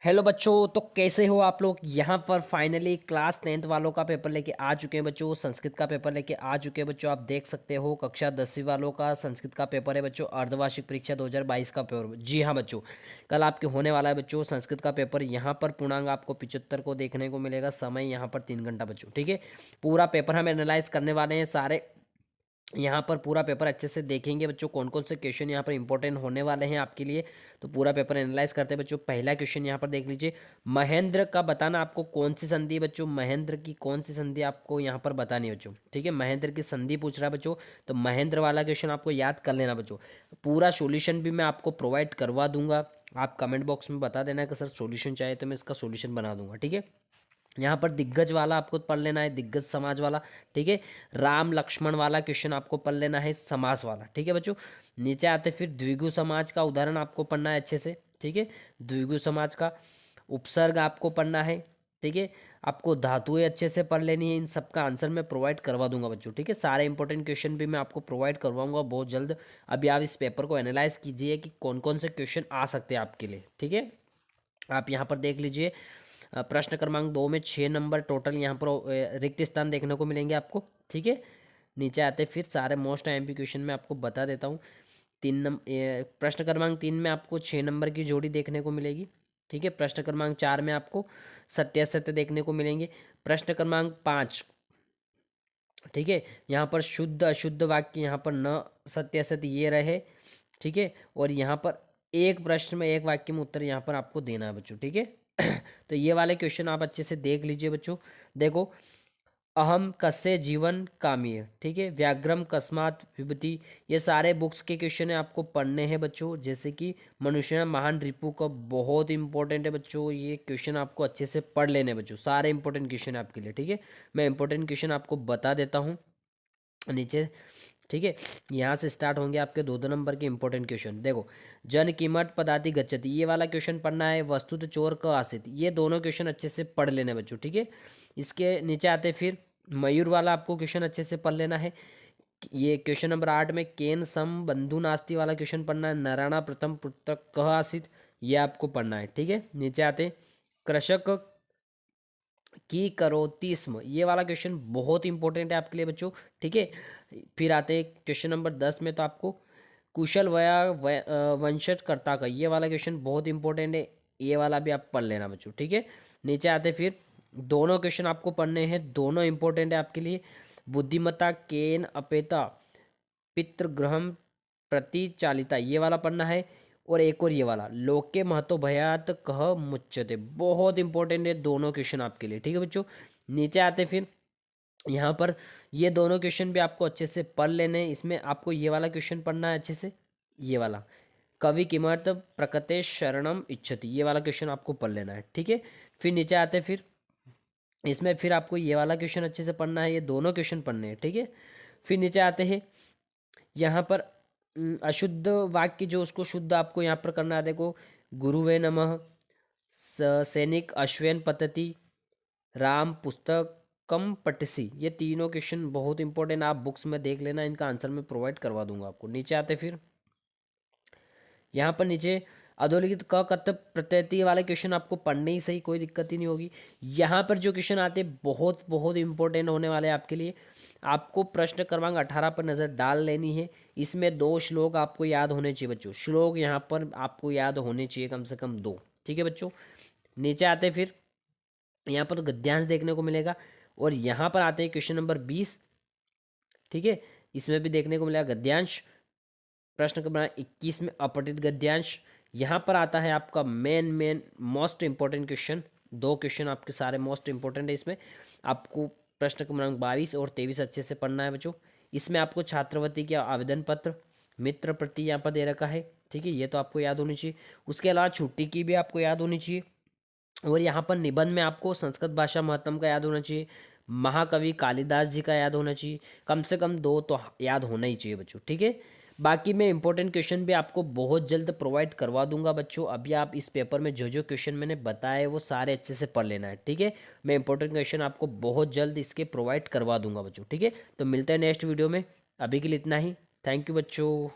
Hello बच्चों। तो कैसे हो आप लोग। यहाँ पर फाइनली क्लास 10th वालों का पेपर लेके आ चुके हैं बच्चों। संस्कृत का पेपर लेके आ चुके हैं बच्चों। आप देख सकते हो कक्षा 10वीं वालों का संस्कृत का पेपर है बच्चों। अर्धवार्षिक परीक्षा 2022 का पेपर। जी हाँ बच्चों, कल आपके होने वाला है बच्चों संस्कृत का पेपर। यहाँ पर पूर्णांक आपको 75 को देखने को मिलेगा। समय यहाँ पर 3 घंटा बच्चों। ठीक है, पूरा पेपर हम एनालाइज करने वाले हैं सारे। यहाँ पर पूरा पेपर अच्छे से देखेंगे बच्चों, कौन कौन से क्वेश्चन यहाँ पर इंपॉर्टेंट होने वाले हैं आपके लिए। तो पूरा पेपर एनालाइज करते हैं बच्चों। पहला क्वेश्चन यहाँ पर देख लीजिए। महेंद्र का बताना आपको कौन सी संधि है बच्चों। महेंद्र की कौन सी संधि आपको यहाँ पर बतानी है बच्चों। ठीक है, महेंद्र की संधि पूछ रहा है बच्चों। तो महेंद्र वाला क्वेश्चन आपको याद कर लेना बच्चों। पूरा सॉल्यूशन भी मैं आपको प्रोवाइड करवा दूंगा। आप कमेंट बॉक्स में बता देना कि सर सॉल्यूशन चाहिए तो मैं इसका सॉल्यूशन बना दूंगा। ठीक है, यहाँ पर दिग्गज वाला आपको पढ़ लेना है, दिग्गज समाज वाला। ठीक है, राम लक्ष्मण वाला क्वेश्चन आपको पढ़ लेना है, समास वाला। ठीक है बच्चों, नीचे आते फिर द्विगु समाज का उदाहरण आपको पढ़ना है अच्छे से। ठीक है, द्विगु समाज का उपसर्ग आपको पढ़ना है। ठीक है, आपको धातुएं अच्छे से पढ़ लेनी है। इन सबका आंसर मैं प्रोवाइड करवा दूंगा बच्चों। ठीक है, सारे इंपॉर्टेंट क्वेश्चन भी मैं आपको प्रोवाइड करवाऊंगा बहुत जल्द। अभी आप इस पेपर को एनालाइज कीजिए कि कौन कौन से क्वेश्चन आ सकते हैं आपके लिए। ठीक है, आप यहाँ पर देख लीजिए। प्रश्न क्रमांक 2 में 6 नंबर टोटल यहाँ पर रिक्त स्थान देखने को मिलेंगे आपको। ठीक है, नीचे आते फिर सारे मोस्ट एमपी क्वेश्चन में आपको बता देता हूँ। प्रश्न क्रमांक 3 में आपको 6 नंबर की जोड़ी देखने को मिलेगी। ठीक है, प्रश्न क्रमांक 4 में आपको सत्यासत्य देखने को मिलेंगे। प्रश्न क्रमांक 5, ठीक है, यहाँ पर शुद्ध अशुद्ध वाक्य यहाँ पर न सत्यासत्य ये रहे। ठीक है, और यहाँ पर एक प्रश्न में एक वाक्य में उत्तर यहाँ पर आपको देना है बच्चों। ठीक है, तो ये वाले क्वेश्चन आप अच्छे से देख लीजिए बच्चों। देखो, अहम कस्य जीवन काम्य। ठीक है, व्याघ्रम कस्मात विभूति। ये सारे बुक्स के क्वेश्चन है आपको पढ़ने हैं बच्चों। जैसे कि मनुष्य महान रिपु का बहुत इंपॉर्टेंट है बच्चों। ये क्वेश्चन आपको अच्छे से पढ़ लेने हैं बच्चों। सारे इंपॉर्टेंट क्वेश्चन है आपके लिए। ठीक है, मैं इंपॉर्टेंट क्वेश्चन आपको बता देता हूँ नीचे। ठीक है, यहाँ से स्टार्ट होंगे आपके 2-2 नंबर के इंपॉर्टेंट क्वेश्चन। देखो, जन कीमत पदाति गच्छति, ये वाला क्वेश्चन पढ़ना है। वस्तुत चोर क आसित, ये दोनों क्वेश्चन अच्छे से पढ़ लेने बच्चों। ठीक है, इसके नीचे आते फिर मयूर वाला आपको क्वेश्चन अच्छे से पढ़ लेना है। ये क्वेश्चन नंबर 8 में केन सम बंधु नास्ति वाला क्वेश्चन पढ़ना है। नारायणा प्रथम पुत्र कह आसित, ये आपको पढ़ना है। ठीक है, नीचे आते कृषक की करोति स्म, ये वाला क्वेश्चन बहुत इंपॉर्टेंट है आपके लिए बच्चों। ठीक है, फिर आते हैं क्वेश्चन नंबर 10 में। तो आपको कुशल वंशजकर्ता का ये वाला क्वेश्चन बहुत इंपॉर्टेंट है। ये वाला भी आप पढ़ लेना बच्चों। ठीक है, नीचे आते फिर दोनों क्वेश्चन आपको पढ़ने हैं, दोनों इंपॉर्टेंट है आपके लिए। बुद्धिमत्ता केन अपेता पितृग्रहम प्रतिचालिता, ये वाला पढ़ना है। और एक और ये वाला लोके महतो भयात कह मुच्यते, बहुत इंपॉर्टेंट है दोनों क्वेश्चन आपके लिए। ठीक है बच्चों, नीचे आते फिर यहाँ पर ये दोनों क्वेश्चन भी आपको अच्छे से पढ़ लेने हैं। इसमें आपको ये वाला क्वेश्चन पढ़ना है अच्छे से। ये वाला कवि किमर्थ प्रकटे शरणम इच्छति, ये वाला क्वेश्चन आपको पढ़ लेना है। ठीक है, फिर नीचे आते फिर इसमें फिर आपको ये वाला क्वेश्चन अच्छे से पढ़ना है। ये दोनों क्वेश्चन पढ़ने हैं। ठीक है, फिर नीचे आते हैं यहाँ पर अशुद्ध वाक्य जो उसको शुद्ध आपको यहाँ पर करना है। देखो, गुरुवे नमः, सैनिक अश्वेन पतति, राम पुस्तकम पटसी, ये तीनों क्वेश्चन बहुत इंपॉर्टेंट। आप बुक्स में देख लेना, इनका आंसर मैं प्रोवाइड करवा दूंगा आपको। नीचे आते फिर यहाँ पर नीचे अधोलिखित क कत प्रत्यय वाले क्वेश्चन आपको पढ़ने ही सही, कोई दिक्कत ही नहीं होगी। यहाँ पर जो क्वेश्चन आते हैं बहुत बहुत इंपॉर्टेंट होने वाले हैं आपके लिए। आपको प्रश्न क्रमांक 18 पर नज़र डाल लेनी है। इसमें 2 श्लोक आपको याद होने चाहिए बच्चों। श्लोक यहाँ पर आपको याद होने चाहिए कम से कम 2। ठीक है बच्चों, नीचे आते फिर यहाँ पर तो गद्यांश देखने को मिलेगा। और यहाँ पर आते हैं क्वेश्चन नंबर 20। ठीक है, इसमें भी देखने को मिलेगा गद्यांश। प्रश्न क्रमांक 21 में अपठित गद्यांश। यहाँ पर आता है आपका main most important question. 2 question आपके सारे मोस्ट इंपॉर्टेंट है इसमें। आपको प्रश्न क्रमांक 22 और 23 अच्छे से पढ़ना है बच्चों। इसमें आपको छात्रवृत्ति के आवेदन पत्र, मित्र प्रति यहाँ पर दे रखा है। ठीक है, ये तो आपको याद होनी चाहिए। उसके अलावा छुट्टी की भी आपको याद होनी चाहिए। और यहाँ पर निबंध में आपको संस्कृत भाषा महत्तम का याद होना चाहिए, महाकवि कालिदास जी का याद होना चाहिए। कम से कम 2 तो याद होना ही चाहिए बच्चों। ठीक है, बाकी मैं इंपॉर्टेंट क्वेश्चन भी आपको बहुत जल्द प्रोवाइड करवा दूंगा बच्चों। अभी आप इस पेपर में जो जो क्वेश्चन मैंने बताए वो सारे अच्छे से पढ़ लेना है। ठीक है, मैं इंपॉर्टेंट क्वेश्चन आपको बहुत जल्द इसके प्रोवाइड करवा दूंगा बच्चों। ठीक है, तो मिलते हैं नेक्स्ट वीडियो में। अभी के लिए इतना ही। थैंक यू बच्चों।